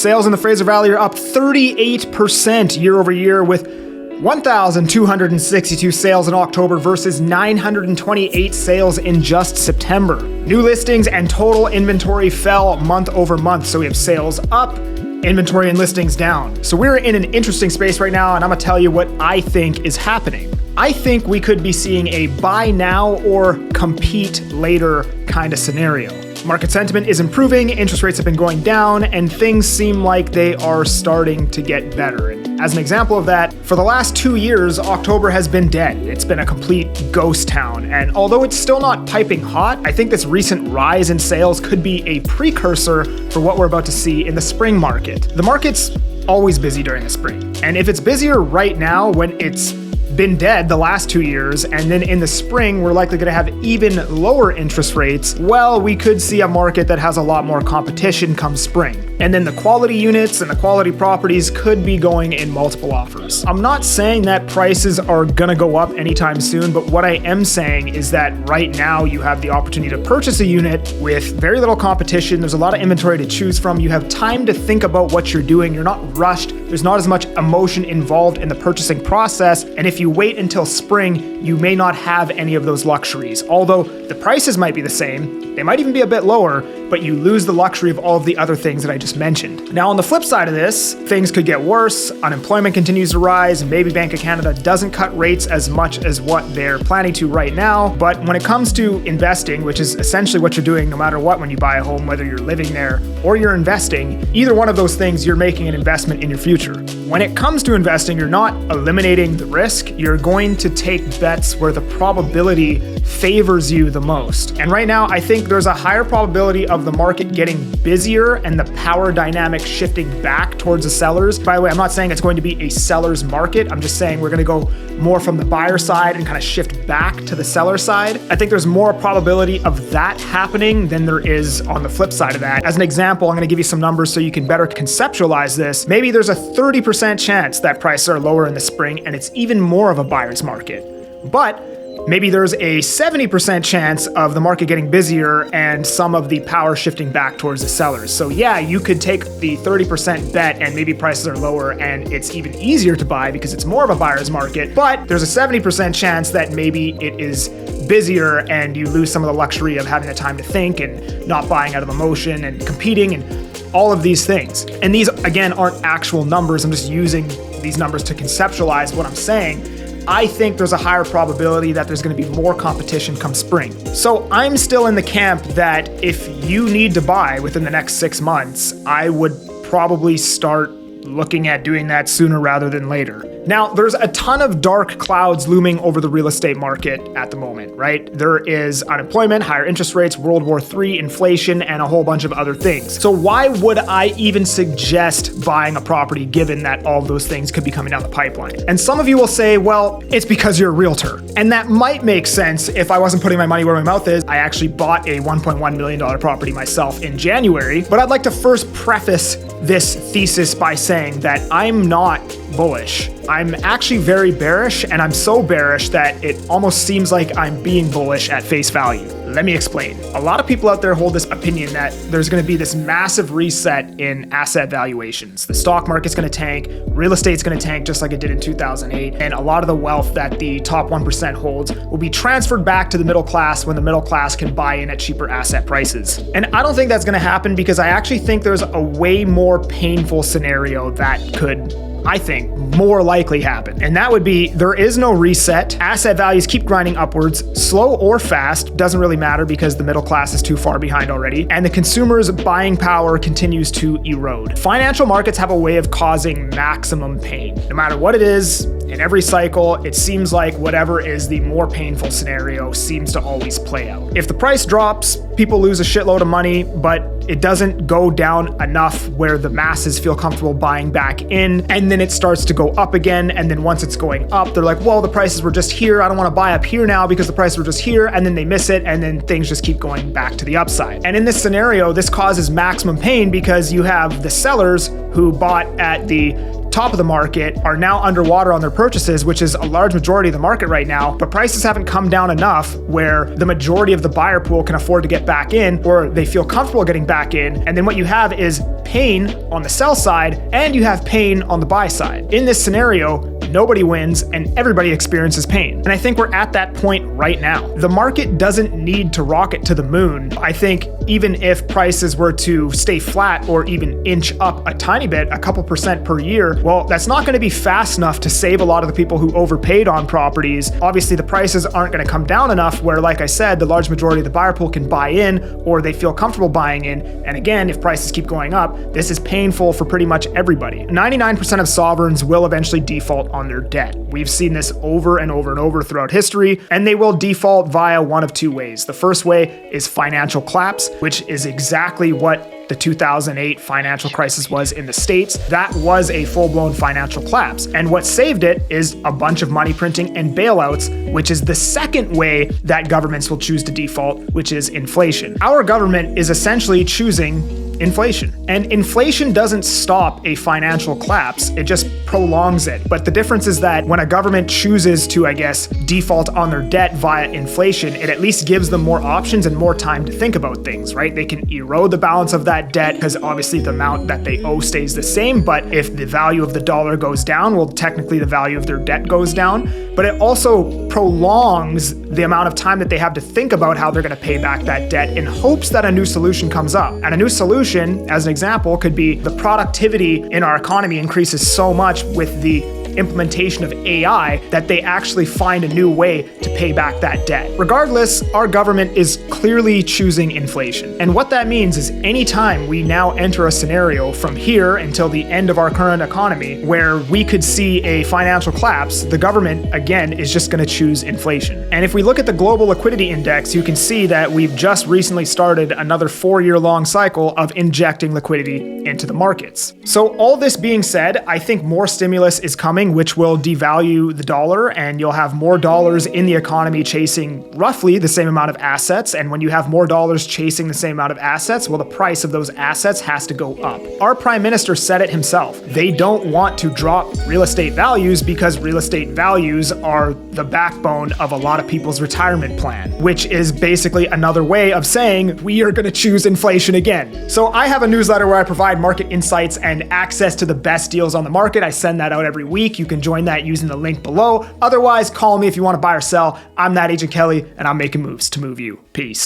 Sales in the Fraser Valley are up 38% year over year, with 1,262 sales in October versus 928 sales in just September. New listings and total inventory fell month over month, so we have sales up, inventory and listings down. So we're in an interesting space right now, and I'm gonna tell you what I think is happening. I think we could be seeing a buy now or compete later kind of scenario. Market sentiment is improving, interest rates have been going down, and things seem like they are starting to get better. And as an example of that, for the last 2 years, October has been dead. It's been a complete ghost town. And although it's still not piping hot, I think this recent rise in sales could be a precursor for what we're about to see in the spring market. The market's always busy during the spring. And if it's busier right now when it's been dead the last 2 years, and then in the spring we're likely going to have even lower interest rates, well, we could see a market that has a lot more competition come spring. And then the quality units and the quality properties could be going in multiple offers. I'm not saying that prices are gonna go up anytime soon, but what I am saying is that right now you have the opportunity to purchase a unit with very little competition. There's a lot of inventory to choose from. You have time to think about what you're doing. You're not rushed. There's not as much emotion involved in the purchasing process. And if you wait until spring, you may not have any of those luxuries. Although the prices might be the same, they might even be a bit lower, but you lose the luxury of all of the other things that I just mentioned. Now, on the flip side of this, things could get worse. Unemployment continues to rise, and maybe Bank of Canada doesn't cut rates as much as what they're planning to right now. But when it comes to investing, which is essentially what you're doing no matter what when you buy a home, whether you're living there or you're investing, either one of those things, you're making an investment in your future. When it comes to investing, you're not eliminating the risk. You're going to take bets where the probability favors you the most. And right now, I think there's a higher probability of the market getting busier and the power dynamic shifting back towards the sellers. By the way, I'm not saying it's going to be a seller's market. I'm just saying we're going to go more from the buyer side and kind of shift back to the seller side. I think there's more probability of that happening than there is on the flip side of that. As an example, I'm going to give you some numbers so you can better conceptualize this. Maybe there's a 30% chance that prices are lower in the spring and it's even more of a buyer's market. But maybe there's a 70% chance of the market getting busier and some of the power shifting back towards the sellers. So yeah, you could take the 30% bet and maybe prices are lower and it's even easier to buy because it's more of a buyer's market. But there's a 70% chance that maybe it is busier and you lose some of the luxury of having the time to think and not buying out of emotion and competing and all of these things. And these, again, aren't actual numbers. I'm just using these numbers to conceptualize what I'm saying. I think there's a higher probability that there's going to be more competition come spring. So I'm still in the camp that if you need to buy within the next 6 months, I would probably start looking at doing that sooner rather than later. Now, there's a ton of dark clouds looming over the real estate market at the moment, right? There is unemployment, higher interest rates, World War III, inflation, and a whole bunch of other things. So why would I even suggest buying a property given that all of those things could be coming down the pipeline? And some of you will say, well, it's because you're a realtor. And that might make sense if I wasn't putting my money where my mouth is. I actually bought a $1.1 million property myself in January, but I'd like to first preface this thesis by saying that I'm not bullish. I'm actually very bearish, and I'm so bearish that it almost seems like I'm being bullish at face value. Let me explain. A lot of people out there hold this opinion that there's going to be this massive reset in asset valuations. The stock market's going to tank, real estate's going to tank just like it did in 2008, and a lot of the wealth that the top 1% holds will be transferred back to the middle class when the middle class can buy in at cheaper asset prices. And I don't think that's going to happen because I actually think there's a way more painful scenario that could, I think, more likely happen. And that would be there is no reset. Asset values keep grinding upwards, slow or fast, doesn't really matter because the middle class is too far behind already. And the consumer's buying power continues to erode. Financial markets have a way of causing maximum pain. No matter what it is, in every cycle, it seems like whatever is the more painful scenario seems to always play out. If the price drops, people lose a shitload of money, but it doesn't go down enough where the masses feel comfortable buying back in, and then it starts to go up again, and then once it's going up, they're like, well, the prices were just here, I don't want to buy up here now because the prices were just here, and then they miss it, and then things just keep going back to the upside. And in this scenario, this causes maximum pain because you have the sellers who bought at the top of the market are now underwater on their purchases, which is a large majority of the market right now, but prices haven't come down enough where the majority of the buyer pool can afford to get back in, or they feel comfortable getting back in. And then what you have is pain on the sell side and you have pain on the buy side. In this scenario, nobody wins and everybody experiences pain. And I think we're at that point right now. The market doesn't need to rocket to the moon. I think even if prices were to stay flat or even inch up a tiny bit, a couple percent per year, well, that's not going to be fast enough to save a lot of the people who overpaid on properties. Obviously, the prices aren't going to come down enough where, like I said, the large majority of the buyer pool can buy in or they feel comfortable buying in. And again, if prices keep going up, this is painful for pretty much everybody. 99% of sovereigns will eventually default on their debt. We've seen this over and over and over throughout history, and they will default via one of two ways. The first way is financial collapse, which is exactly what the 2008 financial crisis was in the States. That was a full-blown financial collapse. And what saved it is a bunch of money printing and bailouts, which is the second way that governments will choose to default, which is inflation. Our government is essentially choosing inflation. And inflation doesn't stop a financial collapse, it just prolongs it. But the difference is that when a government chooses to, I guess, default on their debt via inflation, it at least gives them more options and more time to think about things, right? They can erode the balance of that debt because obviously the amount that they owe stays the same, but if the value of the dollar goes down, well, technically the value of their debt goes down. But it also prolongs the amount of time that they have to think about how they're going to pay back that debt in hopes that a new solution comes up. And a new solution, as an example, could be the productivity in our economy increases so much with the implementation of AI that they actually find a new way to pay back that debt. Regardless, our government is clearly choosing inflation. And what that means is anytime we now enter a scenario from here until the end of our current economy where we could see a financial collapse, the government, again, is just going to choose inflation. And if we look at the global liquidity index, you can see that we've just recently started another 4-year-long cycle of injecting liquidity into the markets. So all this being said, I think more stimulus is coming, which will devalue the dollar, and you'll have more dollars in the economy chasing roughly the same amount of assets. And when you have more dollars chasing the same amount of assets, well, the price of those assets has to go up. Our prime minister said it himself. They don't want to drop real estate values because real estate values are the backbone of a lot of people's retirement plan, which is basically another way of saying we are going to choose inflation again. So I have a newsletter where I provide market insights and access to the best deals on the market. I send that out every week. You can join that using the link below. Otherwise, call me if you want to buy or sell. I'm that Agent Kelly, and I'm making moves to move you. Peace.